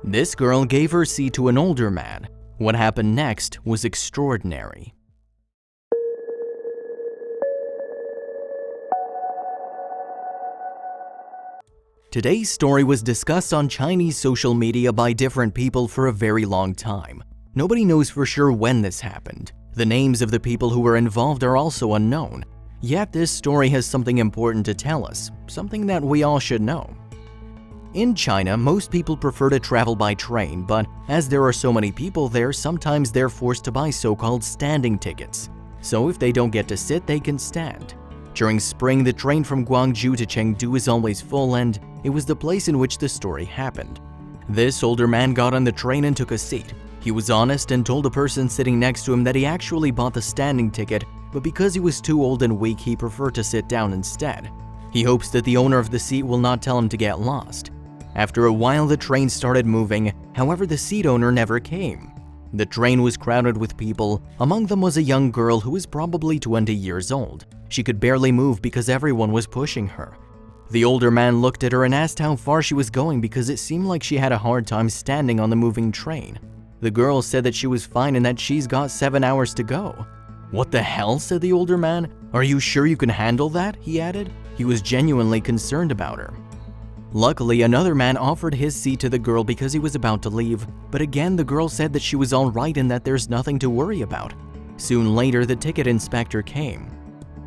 This girl gave her seat to an older man. What happened next was extraordinary. Today's story was discussed on Chinese social media by different people for a very long time. Nobody knows for sure when this happened. The names of the people who were involved are also unknown. Yet this story has something important to tell us, something that we all should know. In China, most people prefer to travel by train, but as there are so many people there, sometimes they're forced to buy so-called standing tickets. So if they don't get to sit, they can stand. During spring, the train from Guangzhou to Chengdu is always full, and it was the place in which the story happened. This older man got on the train and took a seat. He was honest and told the person sitting next to him that he actually bought the standing ticket, but because he was too old and weak, he preferred to sit down instead. He hopes that the owner of the seat will not tell him to get lost. After a while, the train started moving, however, the seat owner never came. The train was crowded with people. Among them was a young girl who was probably 20 years old. She could barely move because everyone was pushing her. The older man looked at her and asked how far she was going because it seemed like she had a hard time standing on the moving train. The girl said that she was fine and that she's got 7 hours to go. "What the hell?" said the older man. "Are you sure you can handle that?" he added. He was genuinely concerned about her. Luckily, another man offered his seat to the girl because he was about to leave, but again the girl said that she was all right and that there's nothing to worry about. Soon later, the ticket inspector came.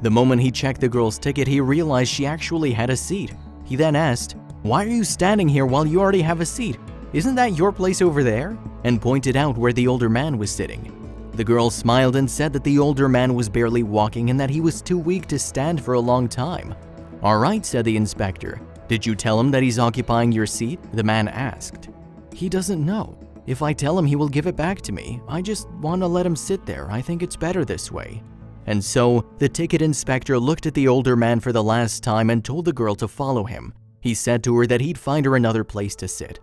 The moment he checked the girl's ticket, he realized she actually had a seat. He then asked, "Why are you standing here while you already have a seat? Isn't that your place over there?" and pointed out where the older man was sitting. The girl smiled and said that the older man was barely walking and that he was too weak to stand for a long time. "All right," said the inspector. "Did you tell him that he's occupying your seat?" the man asked. "He doesn't know. If I tell him, he will give it back to me. I just want to let him sit there. I think it's better this way." And so, the ticket inspector looked at the older man for the last time and told the girl to follow him. He said to her that he'd find her another place to sit.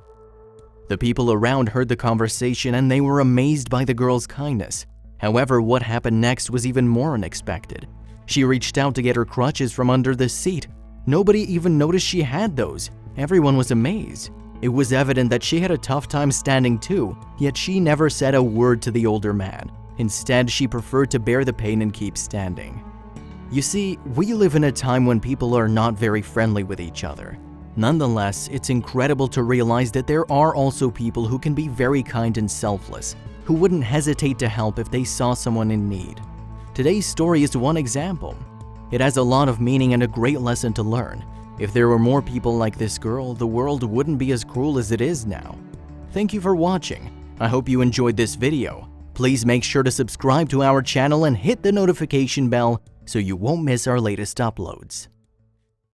The people around heard the conversation and they were amazed by the girl's kindness. However, what happened next was even more unexpected. She reached out to get her crutches from under the seat. Nobody even noticed she had those. Everyone was amazed. It was evident that she had a tough time standing too, yet she never said a word to the older man. Instead, she preferred to bear the pain and keep standing. You see, we live in a time when people are not very friendly with each other. Nonetheless, it's incredible to realize that there are also people who can be very kind and selfless, who wouldn't hesitate to help if they saw someone in need. Today's story is one example. It has a lot of meaning and a great lesson to learn. If there were more people like this girl, the world wouldn't be as cruel as it is now. Thank you for watching. I hope you enjoyed this video. Please make sure to subscribe to our channel and hit the notification bell so you won't miss our latest uploads.